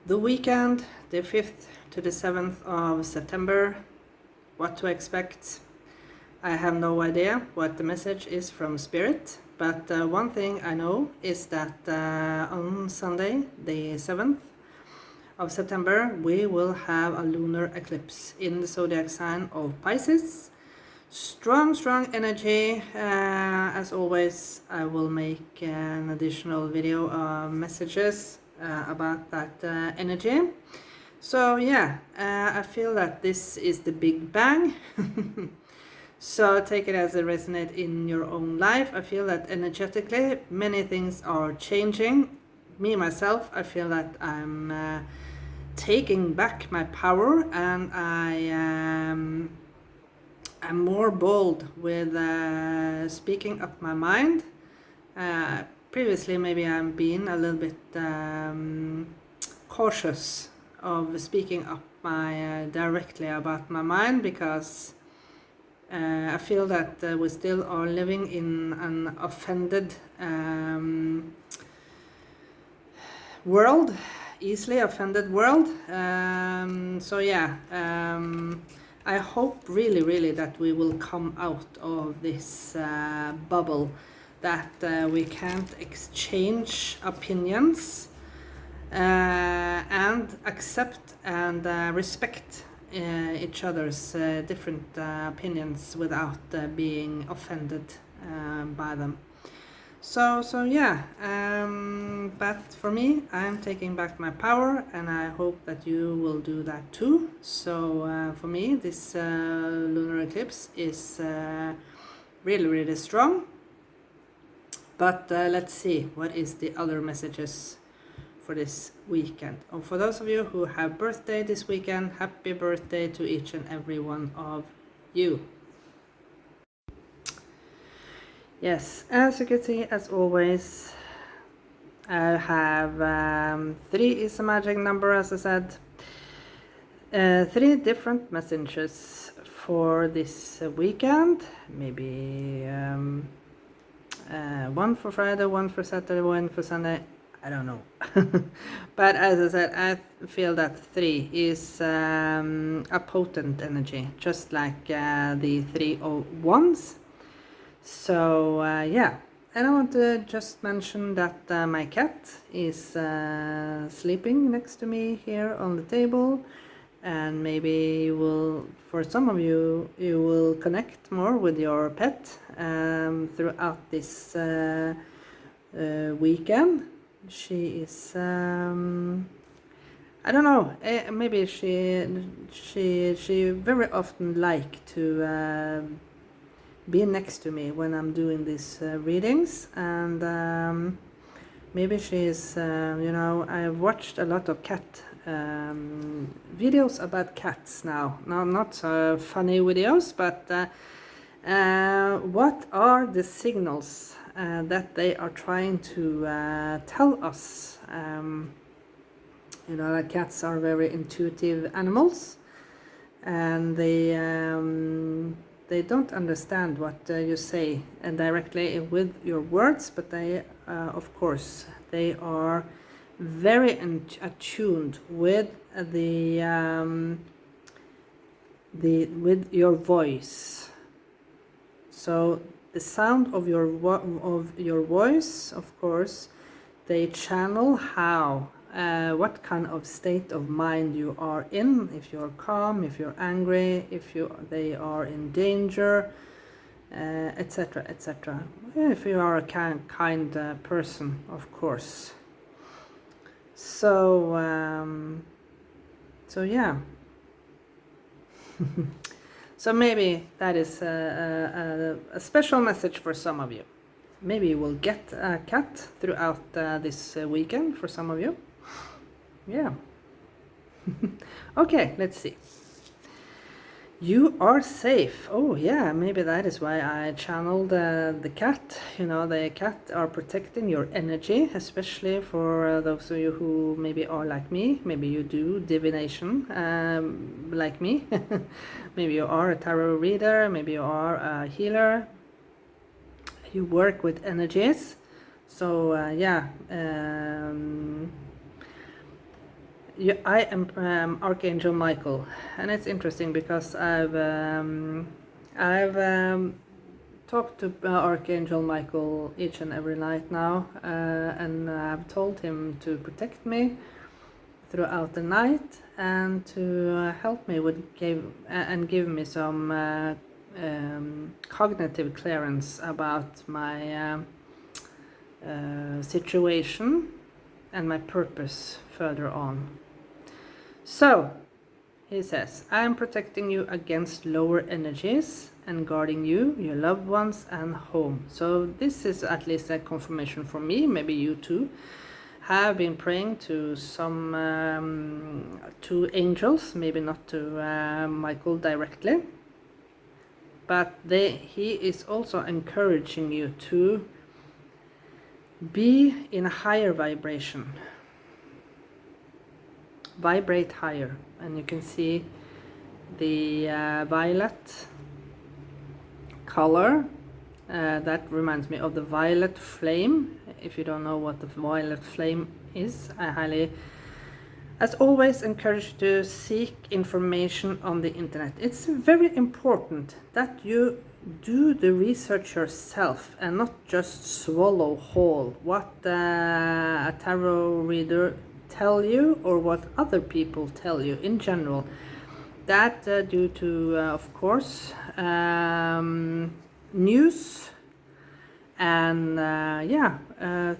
The weekend, the 5th to the 7th of September, what to expect. I have no idea what the message is from Spirit, but one thing I know is that on Sunday, the 7th of September, we will have a lunar eclipse in the zodiac sign of Pisces. Strong energy. As always, I will make an additional video messages about that energy. So yeah, I feel that this is the Big Bang. So take it as it resonates in your own life. I feel that energetically many things are changing. Me myself, I feel that I'm taking back my power, and I'm more bold with speaking up my mind. Previously, maybe I'm being a little bit cautious of speaking up directly about my mind, because I feel that we still are living in an offended world, easily offended world. So yeah, I hope really that we will come out of this bubble, that we can't exchange opinions and accept and respect each other's different opinions without being offended by them. So yeah, but for me, I'm taking back my power, and I hope that you will do that too. So for me, this lunar eclipse is really strong. But let's see what is the other messages for this weekend. And for those of you who have birthday this weekend, happy birthday to each and every one of you. Yes, as you can see, as always, I have 3 is a magic number, as I said. 3 different messages for this weekend. Maybe one for Friday, one for Saturday, one for Sunday. I don't know. But as I said, I feel that 3 is a potent energy, just like the 3 of Wands. So yeah, and I want to just mention that my cat is sleeping next to me here on the table, and maybe you will, for some of you, you will connect more with your pet throughout this weekend. She is I don't know, maybe she very often like to be next to me when I'm doing these readings, and maybe she's you know, I've watched a lot of cat videos about cats now. Not funny videos, but what are the signals that they are trying to tell us? You know, that cats are very intuitive animals, and they don't understand what you say directly with your words, but they of course they are very attuned with with your voice. So the sound of your voice, of course, they channel how what kind of state of mind you are in, if you're calm, if you're angry, if they are in danger, etc. If you are a kind person, of course. So so yeah. So maybe that is a special message for some of you. Maybe you will get a cat throughout this weekend for some of you. Yeah. Okay, let's see. You are safe. Oh yeah, maybe that is why I channeled the cat. You know, the cat are protecting your energy, especially for those of you who maybe are like me. Maybe you do divination like me. Maybe you are a tarot reader, maybe you are a healer. You work with energies. So yeah, I am Archangel Michael, and it's interesting because I've talked to Archangel Michael each and every night now, and I've told him to protect me throughout the night and to help me with give me some cognitive clearance about my situation and my purpose further on. So he says, I am protecting you against lower energies and guarding you, your loved ones, and home. So this is at least a confirmation for me. Maybe you too have been praying to some to angels, maybe not to Michael directly, but he is also encouraging you to be in a higher vibration. Vibrate higher. And you can see the violet color. That reminds me of the violet flame. If you don't know what the violet flame is, I highly, as always, encourage you to seek information on the internet. It's very important that you do the research yourself and not just swallow whole what a tarot reader tell you or what other people tell you in general. That due to of course news and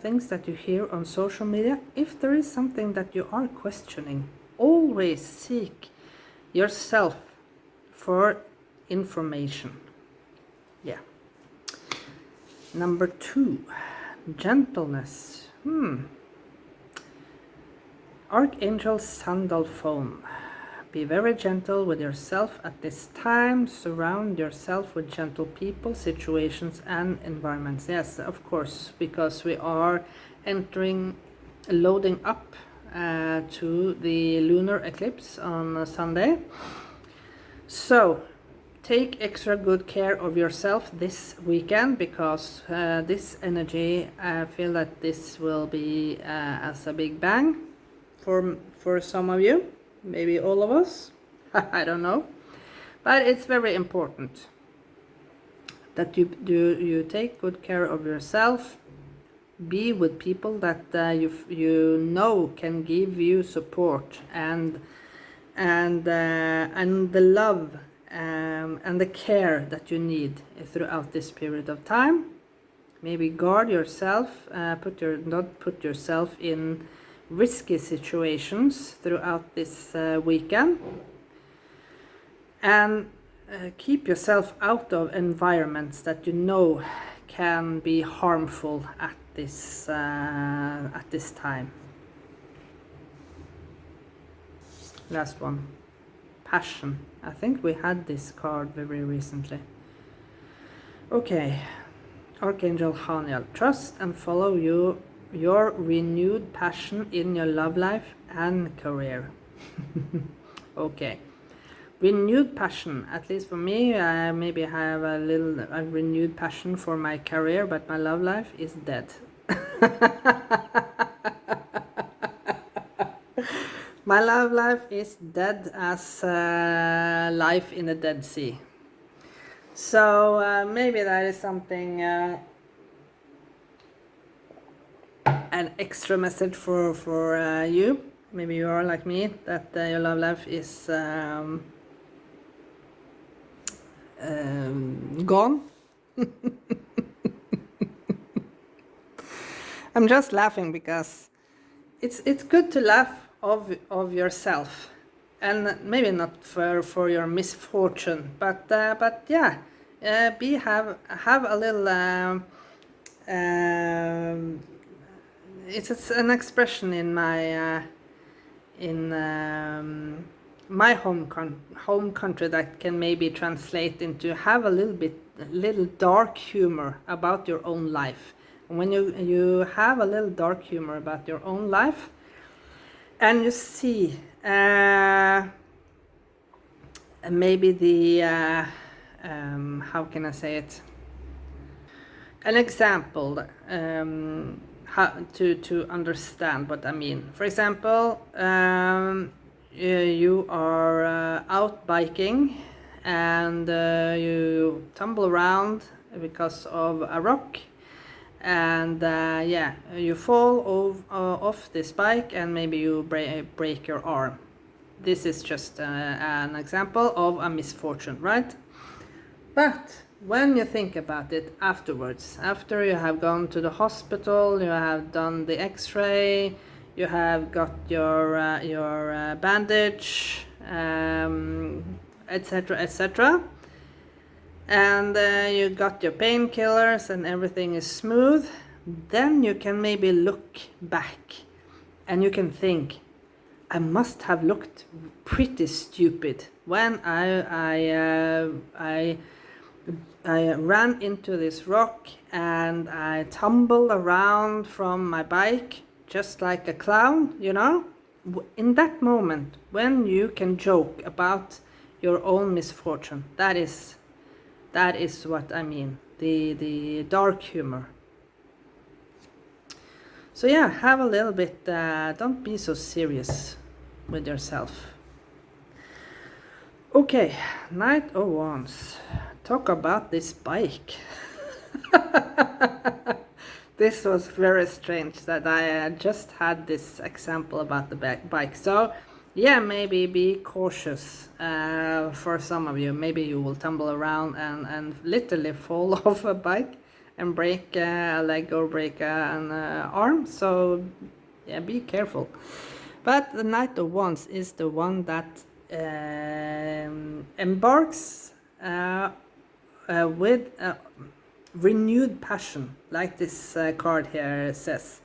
things that you hear on social media. If there is something that you are questioning, always seek yourself for information. Yeah. Number 2, gentleness. Archangel Sandalphon. Be very gentle with yourself at this time. Surround yourself with gentle people, situations, and environments. Yes, of course, because we are loading up to the lunar eclipse on Sunday. So take extra good care of yourself this weekend, because this energy, I feel that this will be as a big bang for some of you, maybe all of us. I don't know, but it's very important that you take good care of yourself. Be with people that you know can give you support and the love and the care that you need throughout this period of time. Maybe guard yourself, not put yourself in risky situations throughout this weekend, and keep yourself out of environments that you know can be harmful at this time. Last one, passion. I think we had this card very recently. Okay, Archangel Haniel. Trust and follow your renewed passion in your love life and career. Okay, renewed passion, at least for me. I maybe have a renewed passion for my career, but my love life is dead. My love life is dead as life in the Dead Sea. So maybe that is something, an extra message for you. Maybe you are like me, that your love life is gone. I'm just laughing because it's good to laugh of yourself, and maybe not for your misfortune, but yeah, have a little. It's an expression in my my home country that can maybe translate into have a little dark humor about your own life. And when you have a little dark humor about your own life, and you see maybe the how can I say it? An example, how to understand what I mean. For example, you are out biking and you tumble around because of a rock, and yeah, you fall off this bike and maybe you break your arm. This is just an example of a misfortune, right? But when you think about it afterwards, after you have gone to the hospital, you have done the x-ray, you have got your bandage, etc., etc., and you got your painkillers and everything is smooth, then you can maybe look back and you can think, I must have looked pretty stupid when I ran into this rock and I tumbled around from my bike just like a clown, you know? In that moment, when you can joke about your own misfortune, that is what I mean, the dark humor. So yeah, have a little bit, don't be so serious with yourself. Okay, Knight of Wands. Talk about this bike. This was very strange that I just had this example about the bike. So yeah, maybe be cautious for some of you. Maybe you will tumble around and literally fall off a bike and break a leg or break an arm. So yeah, be careful. But the Knight of Wands is the one that embarks with renewed passion, like this card here says.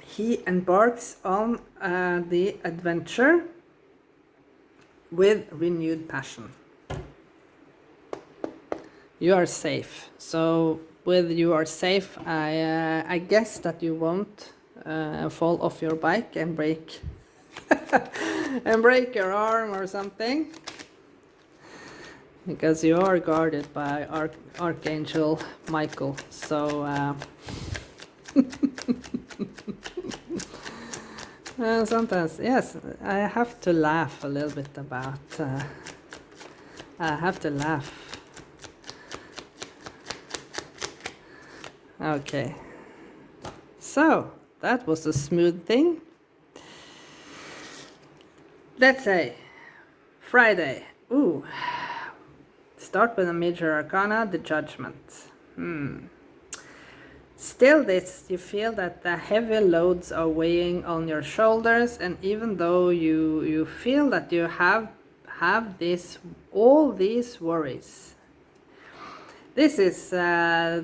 He embarks on the adventure with renewed passion. You are safe. So with you are safe, I guess that you won't fall off your bike and break and break your arm or something, because you are guarded by Archangel Michael. So sometimes, yes, I have to laugh a little bit about I have to laugh. Okay, so that was a smooth thing. Let's say Friday. Ooh, start with a major arcana, the Judgment. Still this, you feel that the heavy loads are weighing on your shoulders, and even though you feel that you have all these worries, this is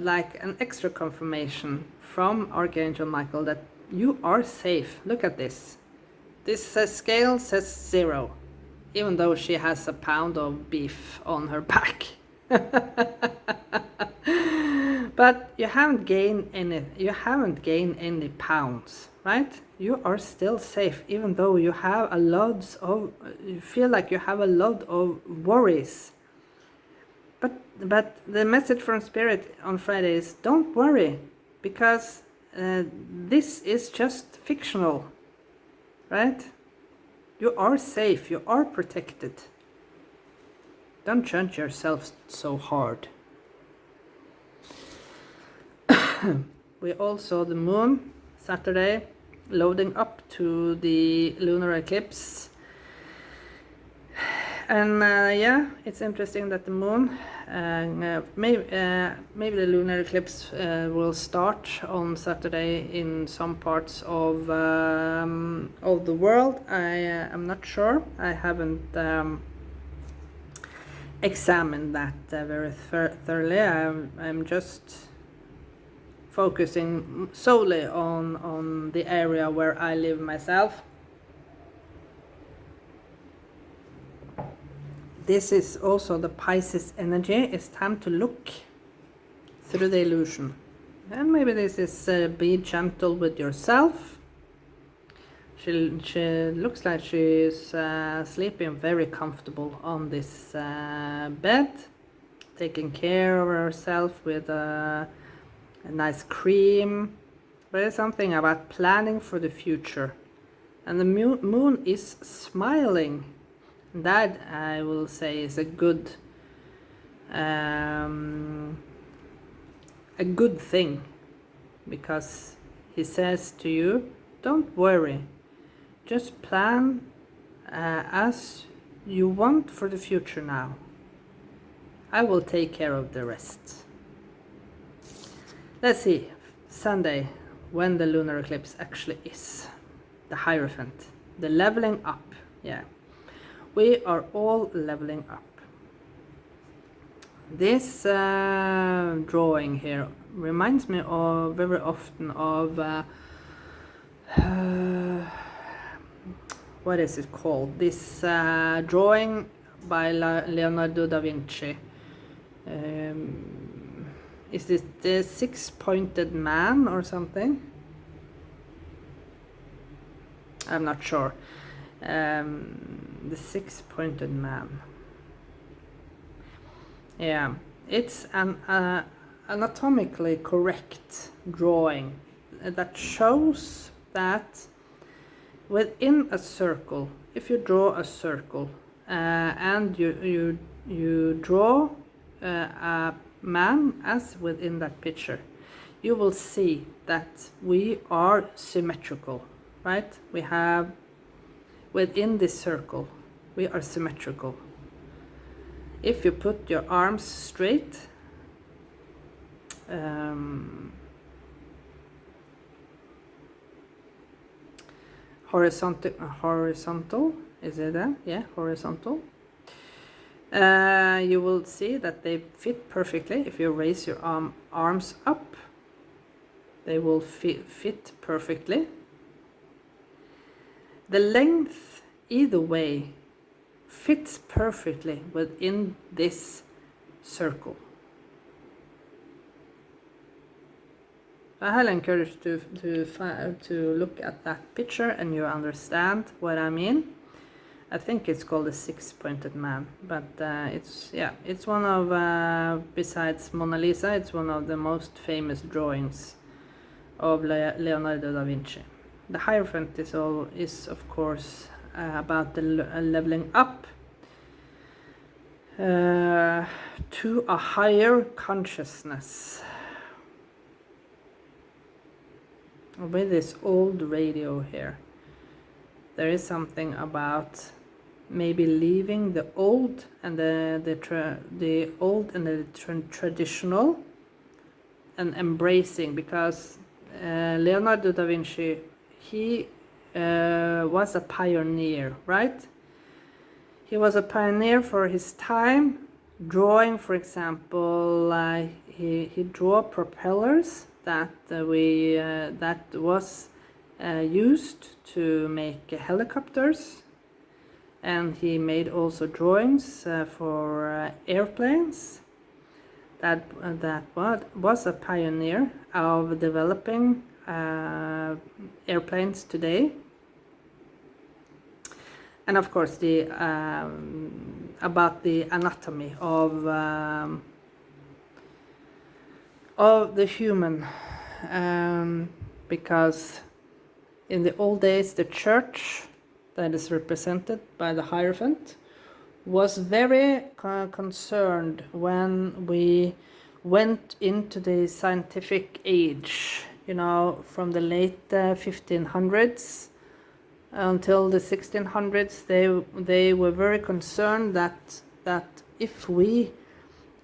like an extra confirmation from Archangel Michael that you are safe. Look at this. This scale says 0, even though she has a pound of beef on her back. But you haven't gained any pounds, right? You are still safe, even though you have you feel like you have a lot of worries. But the message from Spirit on Friday is, don't worry, because this is just fictional, right? You are safe, you are protected. Don't judge yourself so hard. We all saw the moon Saturday, loading up to the lunar eclipse. And yeah, it's interesting that the moon, maybe the lunar eclipse will start on Saturday in some parts of the world. I am not sure. I haven't examined that very thoroughly. I'm just focusing solely on the area where I live myself. This is also the Pisces energy. It's time to look through the illusion. And maybe this is be gentle with yourself. She looks like she's sleeping very comfortable on this bed, taking care of herself with a nice cream. There is something about planning for the future. And the moon is smiling. That, I will say, is a good thing, because he says to you, don't worry, just plan as you want for the future now. I will take care of the rest. Let's see, Sunday, when the lunar eclipse actually is. The Hierophant, the leveling up. Yeah, we are all leveling up. This drawing here reminds me of very often of what is it called? This drawing by Leonardo da Vinci. Is this the six-pointed man or something? I'm not sure. The six-pointed man. Yeah, it's an anatomically correct drawing that shows that within a circle, if you draw a circle and you draw a man as within that picture, you will see that we are symmetrical, right? We have within this circle, we are symmetrical. If you put your arms straight, horizontal, is it that? Yeah, horizontal. You will see that they fit perfectly. If you raise your arms up, they will fit perfectly. The length, either way, fits perfectly within this circle. I highly encourage you to look at that picture and you understand what I mean. I think it's called a six-pointed man, but it's one of, besides Mona Lisa, it's one of the most famous drawings of Leonardo da Vinci. The Hierophant is of course about the leveling up to a higher consciousness. With this old radio here, there is something about maybe leaving the old and the old and the traditional, and embracing, because Leonardo da Vinci, he was a pioneer, right? He was a pioneer for his time, drawing, for example, he drew propellers that was used to make helicopters, and he made also drawings for airplanes. That was a pioneer of developing airplanes today. And of course, about the anatomy of the human, because in the old days, the church that is represented by the Hierophant was very concerned when we went into the scientific age, from the late 1500s until the 1600s. They were very concerned that if we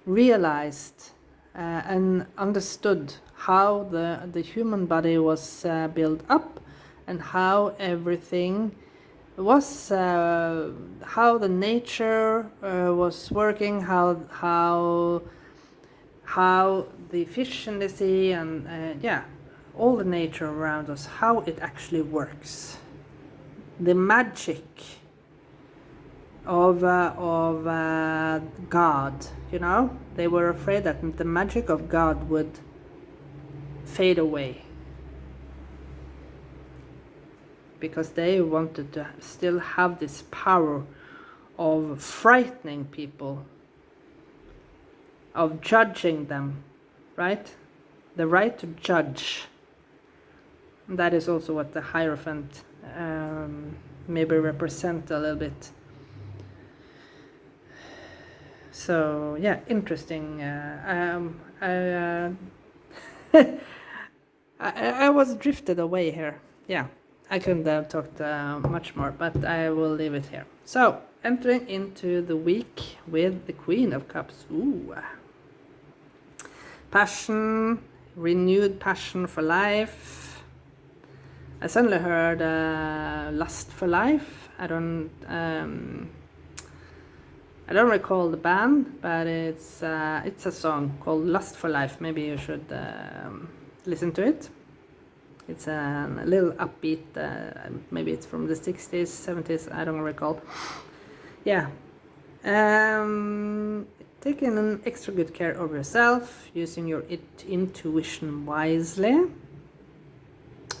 realized and understood how the human body was built up, and how everything was, how the nature was working, how the fish in the sea, and all the nature around us, how it actually works. The magic of God, they were afraid that the magic of God would fade away, because they wanted to still have this power of frightening people, of judging them, right? the right to judge. That is also what the Hierophant maybe represent a little bit. So yeah, interesting. I was drifted away here. Yeah, I couldn't have talked much more, but I will leave it here. So, entering into the week with the Queen of Cups. Ooh. Passion, renewed passion for life. I suddenly heard Lust for Life. I don't recall the band, but it's a song called Lust for Life. Maybe you should listen to it. It's a little upbeat, maybe it's from the 60s, 70s, I don't recall. Yeah. Taking an extra good care of yourself, using your intuition wisely,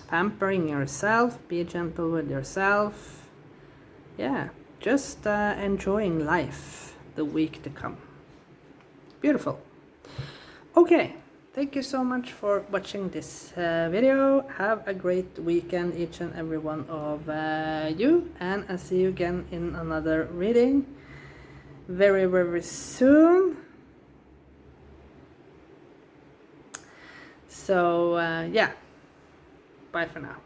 pampering yourself, be gentle with yourself. Yeah, just enjoying life the week to come. Beautiful. Okay, thank you so much for watching this video. Have a great weekend, each and every one of you, and I'll see you again in another reading very, very soon. So yeah, bye for now.